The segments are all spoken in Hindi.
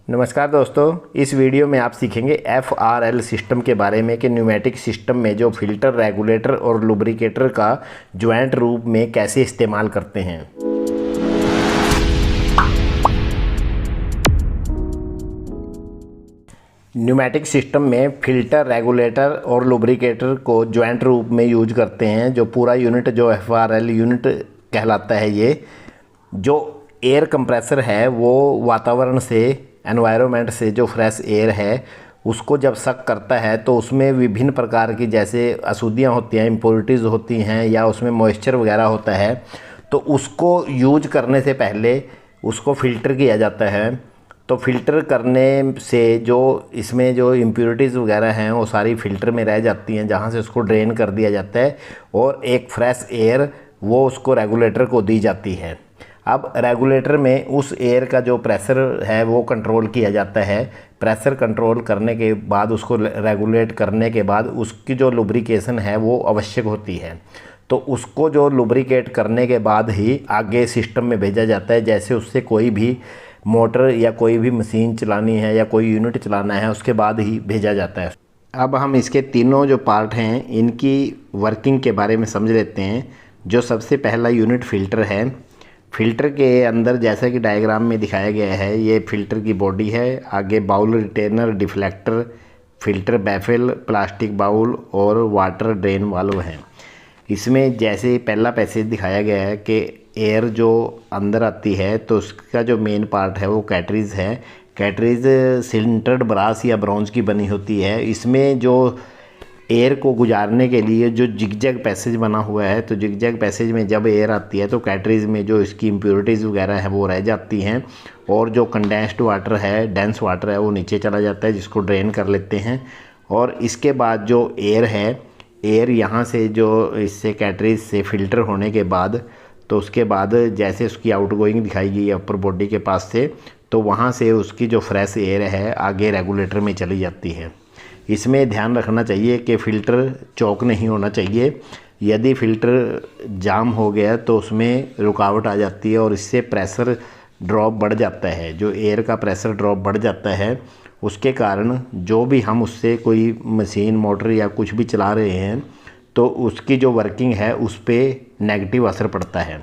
नमस्कार दोस्तों, इस वीडियो में आप सीखेंगे FRL सिस्टम के बारे में कि न्यूमेटिक सिस्टम में जो फिल्टर, रेगुलेटर और लुब्रिकेटर का ज्वाइंट रूप में कैसे इस्तेमाल करते हैं। न्यूमेटिक सिस्टम में फिल्टर, रेगुलेटर और लुब्रिकेटर को ज्वाइंट रूप में यूज करते हैं। जो पूरा यूनिट जो FRL यूनिट कहलाता है, ये जो एयर कंप्रेसर है वो वातावरण से, एनवायरनमेंट से जो फ्रेश एयर है उसको जब सक करता है तो उसमें विभिन्न प्रकार की जैसे अशुद्धियाँ होती हैं, इम्प्योरिटीज़ होती हैं या उसमें मॉइस्चर वगैरह होता है, तो उसको यूज करने से पहले उसको फ़िल्टर किया जाता है। तो फ़िल्टर करने से जो इसमें जो इम्प्योरिटीज़ वगैरह हैं वो सारी फ़िल्टर में रह जाती हैं, जहाँ से उसको ड्रेन कर दिया जाता है और एक फ्रेश एयर वो उसको रेगुलेटर को दी जाती है। अब रेगुलेटर में उस एयर का जो प्रेशर है वो कंट्रोल किया जाता है। प्रेशर कंट्रोल करने के बाद, उसको रेगुलेट करने के बाद उसकी जो लुब्रिकेशन है वो आवश्यक होती है। तो उसको जो लुब्रिकेट करने के बाद ही आगे सिस्टम में भेजा जाता है। जैसे उससे कोई भी मोटर या कोई भी मशीन चलानी है या कोई यूनिट चलाना है, उसके बाद ही भेजा जाता है। अब हम इसके तीनों जो पार्ट हैं इनकी वर्किंग के बारे में समझ लेते हैं। जो सबसे पहला यूनिट फ़िल्टर है। फ़िल्टर के अंदर जैसा कि डायग्राम में दिखाया गया है, ये फ़िल्टर की बॉडी है। आगे bowl, retainer, deflector, filter baffle, plastic bowl और वाटर ड्रेन वाल्व हैं। इसमें जैसे पहला पैसेज दिखाया गया है कि एयर जो अंदर आती है तो उसका जो मेन पार्ट है वो कैटरीज है। कैटरीज सिंटर्ड ब्रास या ब्रॉन्ज की बनी होती है। इसमें जो एयर को गुजारने के लिए जो जिगजैग पैसेज बना हुआ है, तो जिगजैग पैसेज में जब एयर आती है तो कैटरीज में जो इसकी इम्प्योरिटीज़ वगैरह है वो रह जाती हैं और जो कंडेंस्ड वाटर है, डेंस वाटर है, वो नीचे चला जाता है, जिसको ड्रेन कर लेते हैं। और इसके बाद जो एयर है, एयर यहाँ से जो इससे कैटरीज से फ़िल्टर होने के बाद, तो उसके बाद जैसे उसकी आउटगोइंग दिखाई गई है अपर बॉडी के पास से, तो वहाँ से उसकी जो फ्रेश एयर है आगे रेगुलेटर में चली जाती है। इसमें ध्यान रखना चाहिए कि फ़िल्टर चौक नहीं होना चाहिए। यदि फ़िल्टर जाम हो गया तो उसमें रुकावट आ जाती है और इससे प्रेशर ड्रॉप बढ़ जाता है। जो एयर का प्रेशर ड्रॉप बढ़ जाता है उसके कारण जो भी हम उससे कोई मशीन, मोटर या कुछ भी चला रहे हैं तो उसकी जो वर्किंग है उस पर नेगेटिव असर पड़ता है।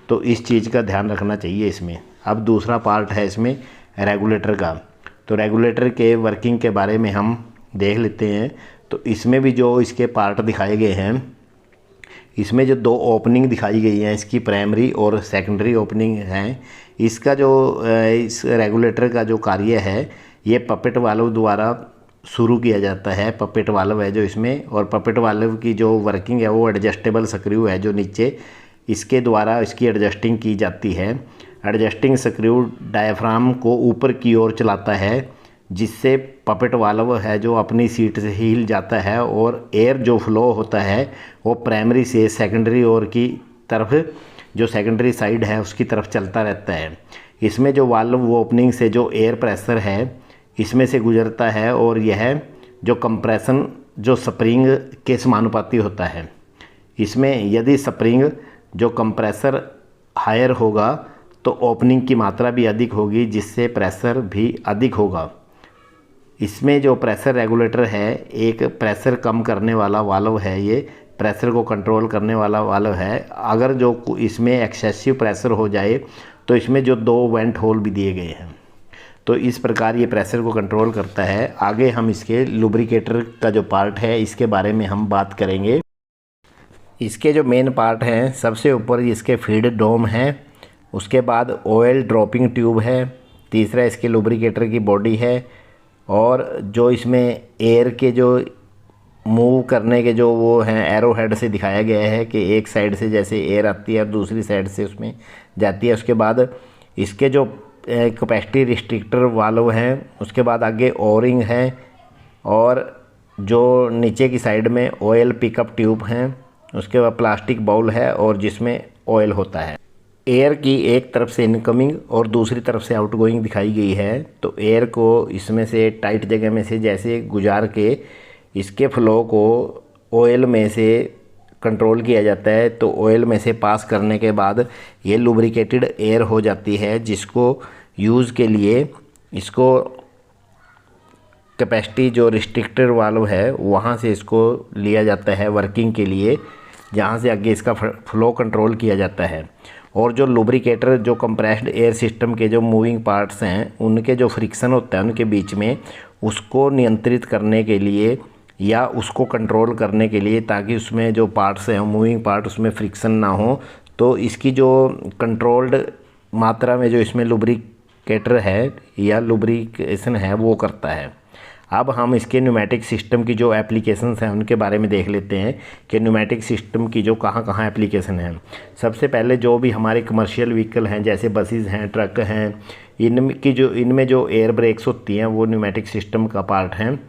तो इस चीज़ का ध्यान रखना चाहिए इसमें। अब दूसरा पार्ट है इसमें रेगुलेटर का। तो रेगुलेटर के वर्किंग के बारे में हम देख लेते हैं। तो इसमें भी जो इसके पार्ट दिखाए गए हैं, इसमें जो दो ओपनिंग दिखाई गई हैं, इसकी प्राइमरी और सेकेंडरी ओपनिंग हैं। इसका जो इस रेगुलेटर का जो कार्य है ये पपेट वाल्व द्वारा शुरू किया जाता है। पपेट वाल्व है जो इसमें, और पपेट वाल्व की जो वर्किंग है वो एडजस्टेबल स्क्रू है जो नीचे, इसके द्वारा इसकी एडजस्टिंग की जाती है। एडजस्टिंग स्क्रू डायफ्राम को ऊपर की ओर चलाता है, जिससे पपेट वाल्व है जो अपनी सीट से हिल जाता है और एयर जो फ्लो होता है वो प्राइमरी से सेकेंडरी ओर की तरफ, जो सेकेंडरी साइड है उसकी तरफ चलता रहता है। इसमें जो वाल्व ओपनिंग से जो एयर प्रेशर है इसमें से गुजरता है और यह जो कंप्रेशन जो स्प्रिंग के समानुपाती होता है। इसमें यदि स्प्रिंग जो कंप्रेसर हायर होगा तो ओपनिंग की मात्रा भी अधिक होगी, जिससे प्रेशर भी अधिक होगा। इसमें जो प्रेशर रेगुलेटर है, एक प्रेशर कम करने वाला वाल्व है, ये प्रेशर को कंट्रोल करने वाला वाल्व है। अगर जो इसमें एक्सेसिव प्रेशर हो जाए तो इसमें जो दो वेंट होल भी दिए गए हैं, तो इस प्रकार ये प्रेशर को कंट्रोल करता है। आगे हम इसके लुब्रिकेटर का जो पार्ट है इसके बारे में हम बात करेंगे। इसके जो मेन पार्ट हैं, सबसे ऊपर इसके फीड डोम है, उसके बाद ऑयल ड्रॉपिंग ट्यूब है, तीसरा इसके लुब्रिकेटर की बॉडी है, और जो इसमें एयर के जो मूव करने के जो वो हैं एरो हेड से दिखाया गया है कि एक साइड से जैसे एयर आती है और दूसरी साइड से उसमें जाती है। उसके बाद इसके जो कैपेसिटी रिस्ट्रिक्टर वाल्व हैं, उसके बाद आगे ओरिंग है, और जो नीचे की साइड में ऑयल पिकअप ट्यूब हैं, उसके बाद प्लास्टिक बाउल है और जिसमें ऑयल होता है। एयर की एक तरफ से इनकमिंग और दूसरी तरफ से आउटगोइंग दिखाई गई है। तो एयर को इसमें से टाइट जगह में से जैसे गुजार के इसके फ्लो को ऑयल में से कंट्रोल किया जाता है। तो ऑयल में से पास करने के बाद ये लुब्रिकेटेड एयर हो जाती है, जिसको यूज़ के लिए इसको कैपेसिटी जो रिस्ट्रिक्टर वाल्व है वहाँ से इसको लिया जाता है वर्किंग के लिए, जहाँ से आगे इसका फ्लो कंट्रोल किया जाता है। और जो लुब्रिकेटर जो कंप्रेस्ड एयर सिस्टम के जो मूविंग पार्ट्स हैं उनके जो फ्रिक्शन होता है उनके बीच में, उसको नियंत्रित करने के लिए या उसको कंट्रोल करने के लिए, ताकि उसमें जो पार्ट्स हैं मूविंग पार्ट उसमें फ्रिक्शन ना हो, तो इसकी जो कंट्रोल्ड मात्रा में जो इसमें लुब्रिकेटर है या लुब्रिकेशन है वो करता है। अब हम इसके न्यूमेटिक सिस्टम की जो एप्लीकेशंस हैं उनके बारे में देख लेते हैं कि न्यूमेटिक सिस्टम की जो कहाँ कहाँ एप्लीकेशन है। सबसे पहले जो भी हमारे कमर्शियल व्हीकल हैं जैसे बसेस हैं, ट्रक हैं, इनमें जो एयर ब्रेक्स होती हैं वो न्यूमेटिक सिस्टम का पार्ट हैं।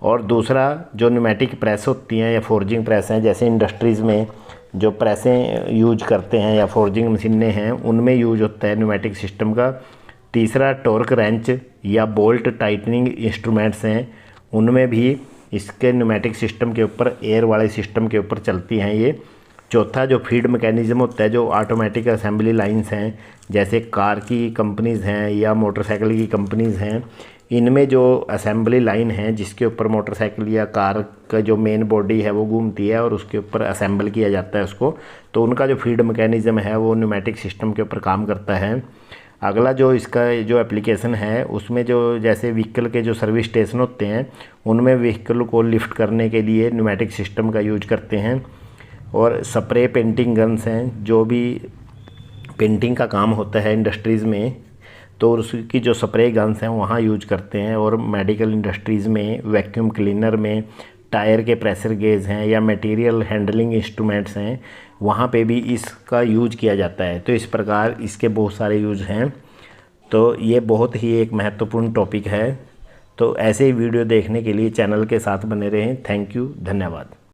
और दूसरा जो न्यूमेटिक प्रेस होती हैं या फोर्जिंग प्रेस हैं, जैसे इंडस्ट्रीज़ में जो प्रेसें यूज करते हैं या फोर्जिंग मशीनें हैं उनमें यूज होता है न्यूमेटिक सिस्टम का। तीसरा टॉर्क रेंच या बोल्ट टाइटनिंग इंस्ट्रूमेंट्स हैं, उनमें भी इसके न्यूमेटिक सिस्टम के ऊपर, एयर वाले सिस्टम के ऊपर चलती हैं ये। चौथा जो फीड मैकेनिज़्म होता है, जो ऑटोमेटिक असेंबली लाइंस हैं जैसे कार की कंपनीज़ हैं या मोटरसाइकिल की कंपनीज़ हैं, इनमें जो असेंबली लाइन है जिसके ऊपर मोटरसाइकिल या कार का जो मेन बॉडी है वो घूमती है और उसके ऊपर असेंबल किया जाता है उसको, तो उनका जो फीड मैकेनिज़्म है वो न्यूमेटिक सिस्टम के ऊपर काम करता है। अगला जो इसका जो एप्लीकेशन है उसमें जो जैसे व्हीकल के जो सर्विस स्टेशन होते हैं उनमें व्हीकल को लिफ्ट करने के लिए न्यूमेटिक सिस्टम का यूज करते हैं। और स्प्रे पेंटिंग गन्स हैं, जो भी पेंटिंग का काम होता है इंडस्ट्रीज़ में तो उसकी जो स्प्रे गन्स हैं वहाँ यूज करते हैं। और मेडिकल इंडस्ट्रीज़ में, वैक्यूम क्लीनर में, टायर के प्रेशर गेज हैं या मटेरियल हैंडलिंग इंस्ट्रूमेंट्स हैं, वहाँ पे भी इसका यूज किया जाता है। तो इस प्रकार इसके बहुत सारे यूज हैं। तो ये बहुत ही एक महत्वपूर्ण टॉपिक है। तो ऐसे ही वीडियो देखने के लिए चैनल के साथ बने रहें। थैंक यू, धन्यवाद।